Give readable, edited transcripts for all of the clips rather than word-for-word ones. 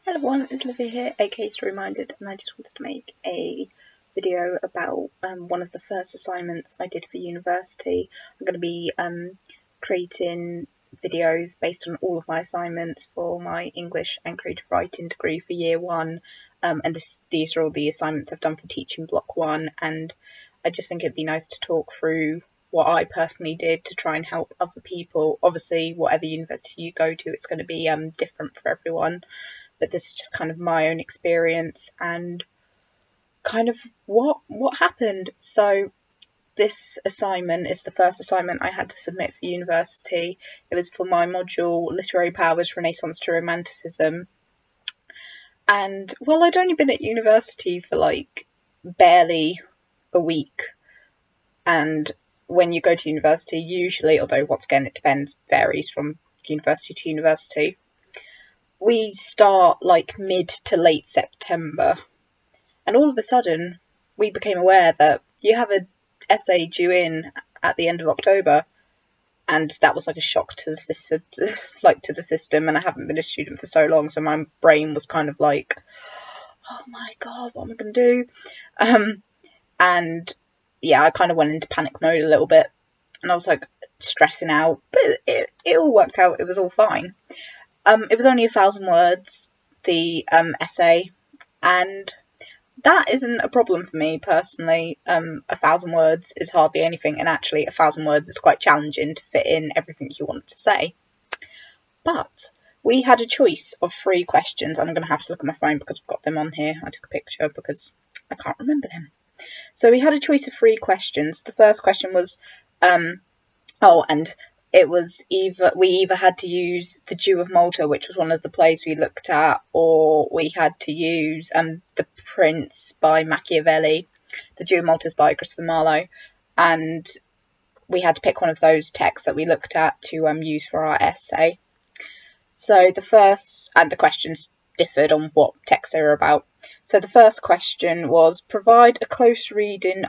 Hello everyone, it's Livia here, aka Story Minded, and I just wanted to make a video about one of the first assignments I did for university. I'm going to be creating videos based on all of my assignments for my English and Creative Writing degree for Year 1, and these are all the assignments I've done for Teaching Block 1, and I just think it'd be nice to talk through what I personally did to try and help other people. Obviously, whatever university you go to, it's going to be different for everyone. But this is just kind of my own experience and kind of what happened. So this assignment is the first assignment I had to submit for university. It was for my module Literary Powers, Renaissance to Romanticism. And well, I'd only been at university for like barely a week. And when you go to university, usually, although once again it depends, varies from university to university, we start like mid to late September, and all of a sudden we became aware that you have an essay due in at the end of October, and that was like a shock to the system, and I haven't been a student for so long, so my brain was kind of like, oh my god, what am I going to do? And yeah, I kind of went into panic mode a little bit, and I was like stressing out, but it all worked out. It was all fine. It was only 1,000 words, the essay, and that isn't a problem for me personally. 1,000 words is hardly anything, and actually 1,000 words is quite challenging to fit in everything you want to say. But we had a choice of 3 questions. I'm going to have to look at my phone because I've got them on here. I took a picture because I can't remember them. So we had a choice of 3 questions. The first question was, it was we either had to use The Jew of Malta, which was one of the plays we looked at, or we had to use The Prince by Machiavelli. The Jew of Malta is by Christopher Marlowe, and we had to pick one of those texts that we looked at to use for our essay. So the questions differed on what text they were about. So the first question was, provide a close reading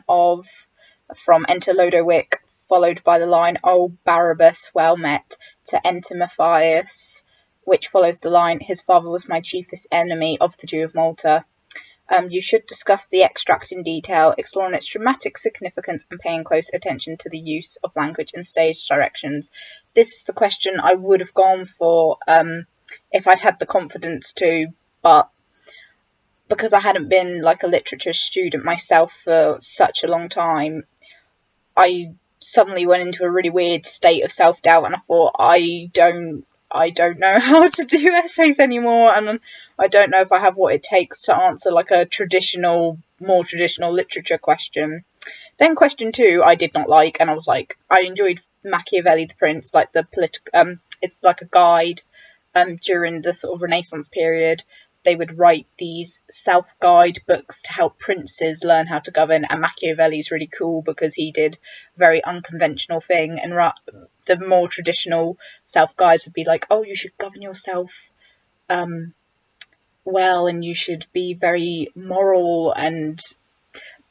from Enter Lodowick, followed by the line, "Oh, Barabbas, well met," to Enter Matthias, which follows the line, "His father was my chiefest enemy," of The Jew of Malta. You should discuss the extract in detail, exploring its dramatic significance and paying close attention to the use of language and stage directions. This is the question I would have gone for if I'd had the confidence to, but because I hadn't been like a literature student myself for such a long time, I suddenly went into a really weird state of self-doubt, and I thought, I don't know how to do essays anymore, and I don't know if I have what it takes to answer like a more traditional literature question. Then question 2 I did not like, and I was like, I enjoyed Machiavelli the Prince, like the it's like a guide during the sort of Renaissance period. They would write these self-guide books to help princes learn how to govern, and Machiavelli's really cool because he did a very unconventional thing, and the more traditional self-guides would be like, oh, you should govern yourself well, and you should be very moral,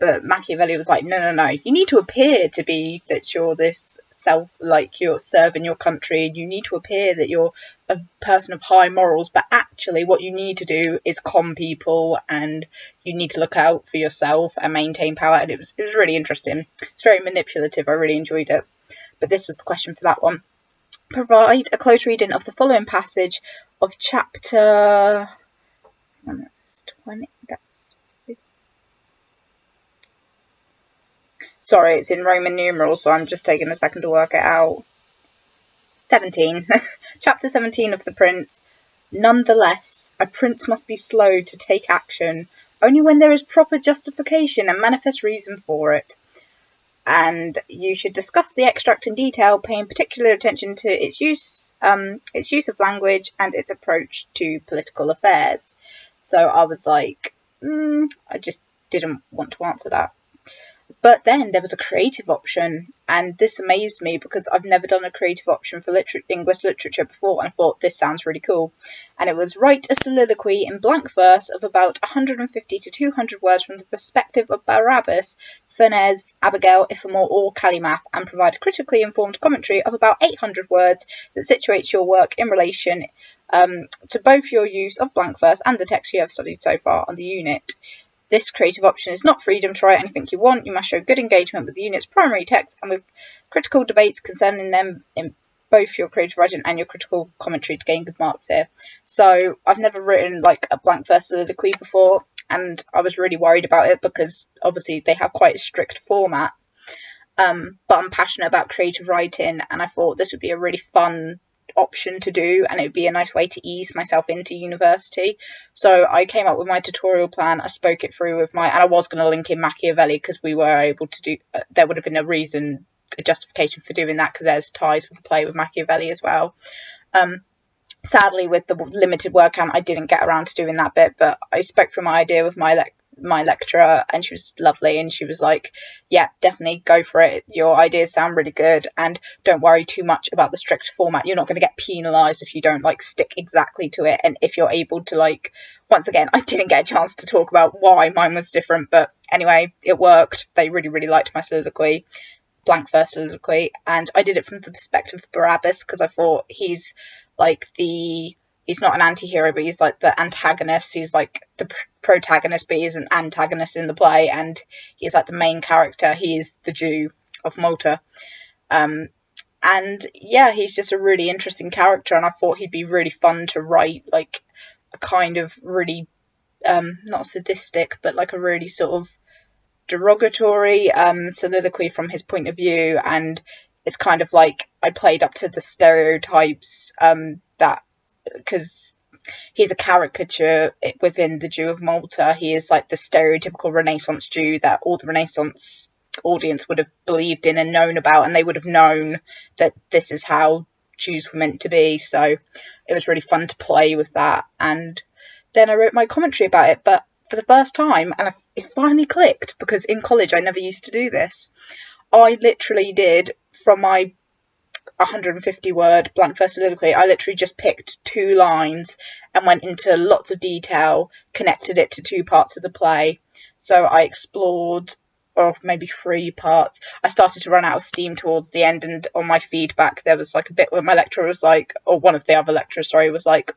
but Machiavelli was like, no, you need to appear to be that you're this you're serving your country, and you need to appear that you're a person of high morals, but actually what you need to do is con people, and you need to look out for yourself and maintain power. And it was really interesting. It's very manipulative. I really enjoyed it. But this was the question for that one. Provide a close reading of the following passage of chapter... that's 20... that's... Sorry, it's in Roman numerals, so I'm just taking a second to work it out. 17. Chapter 17 of The Prince. Nonetheless, a prince must be slow to take action, only when there is proper justification and manifest reason for it. And you should discuss the extract in detail, paying particular attention to its use of language and its approach to political affairs. So I was like, I just didn't want to answer that. But then there was a creative option, and this amazed me because I've never done a creative option for English literature before, and I thought this sounds really cool. And it was write a soliloquy in blank verse of about 150 to 200 words from the perspective of Barabbas, Furnez, Abigail, Ithamore, or Calymath, and provide a critically informed commentary of about 800 words that situates your work in relation to both your use of blank verse and the text you have studied so far on the unit. This creative option is not freedom to write anything you want. You must show good engagement with the unit's primary text and with critical debates concerning them in both your creative writing and your critical commentary to gain good marks here. So I've never written like a blank verse soliloquy before, and I was really worried about it because obviously they have quite a strict format. But I'm passionate about creative writing, and I thought this would be a really fun option to do, and it would be a nice way to ease myself into university. So I came up with my tutorial plan. I spoke it through with and I was going to link in Machiavelli because we were able to do, there would have been a justification for doing that because there's ties with the play with Machiavelli as well. Sadly, with the limited word count, I didn't get around to doing that bit, but I spoke through my idea with my lecturer, and she was lovely, and she was like, yeah, definitely go for it, your ideas sound really good, and don't worry too much about the strict format. You're not going to get penalized if you don't like stick exactly to it, and if you're able to like, once again, I didn't get a chance to talk about why mine was different, but anyway, it worked. They really liked my soliloquy, blank verse soliloquy, and I did it from the perspective of Barabbas because I thought he's like he's not an anti-hero, but he's like the antagonist. He's like the protagonist, but he's an antagonist in the play, and he's like the main character. He is the Jew of Malta. And yeah, he's just a really interesting character, and I thought he'd be really fun to write, like a kind of really, not sadistic, but like a really sort of derogatory soliloquy from his point of view, and it's kind of like I played up to the stereotypes that, because he's a caricature within the Jew of Malta. He is like the stereotypical Renaissance Jew that all the Renaissance audience would have believed in and known about, and they would have known that this is how Jews were meant to be. So it was really fun to play with that, and then I wrote my commentary about it, but for the first time, and it finally clicked, because in college I never used to do this. I literally did, from my 150 word blank verse soliloquy, I literally just picked 2 lines and went into lots of detail, connected it to 2 parts of the play. So I explored, or maybe 3 parts. I started to run out of steam towards the end, and on my feedback there was like a bit where my lecturer was like, or one of the other lecturers, sorry, was like,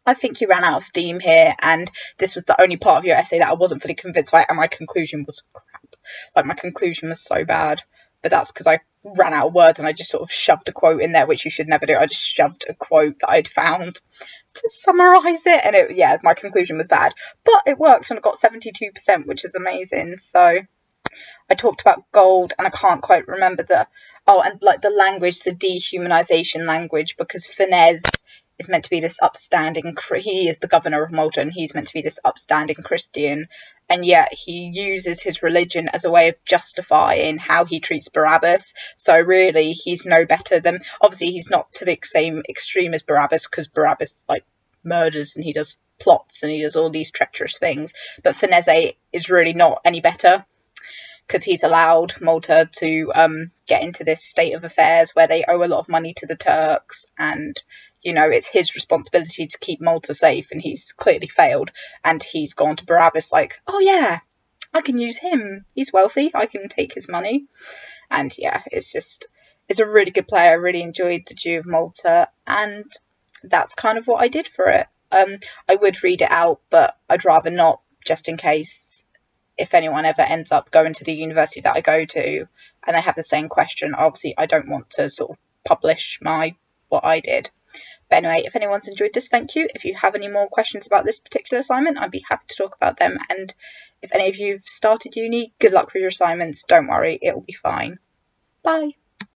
I think you ran out of steam here, and this was the only part of your essay that I wasn't fully convinced by, and my conclusion was crap. Like, my conclusion was so bad, but that's because I ran out of words and I just sort of shoved a quote in there, which you should never do. I just shoved a quote that I'd found to summarise it, and my conclusion was bad. But it worked, and I got 72%, which is amazing. So I talked about gold, and I can't quite remember and like the language, the dehumanisation language, because Furnez is meant to be this upstanding, he is the governor of Malta, and he's meant to be this upstanding Christian, and yet he uses his religion as a way of justifying how he treats Barabbas. So really, he's no better than, obviously he's not to the same extreme as Barabbas, because Barabbas like murders and he does plots and he does all these treacherous things, but Furnez is really not any better, because he's allowed Malta to get into this state of affairs where they owe a lot of money to the Turks, and it's his responsibility to keep Malta safe, and he's clearly failed, and he's gone to Barabbas like, oh yeah, I can use him, he's wealthy, I can take his money. And yeah, it's a really good play. I really enjoyed the Jew of Malta, and that's kind of what I did for it. I would read it out, but I'd rather not, just in case if anyone ever ends up going to the university that I go to and they have the same question. Obviously I don't want to sort of publish what I did. But anyway, if anyone's enjoyed this, thank you. If you have any more questions about this particular assignment, I'd be happy to talk about them. And if any of you've started uni, good luck with your assignments. Don't worry, it'll be fine. Bye.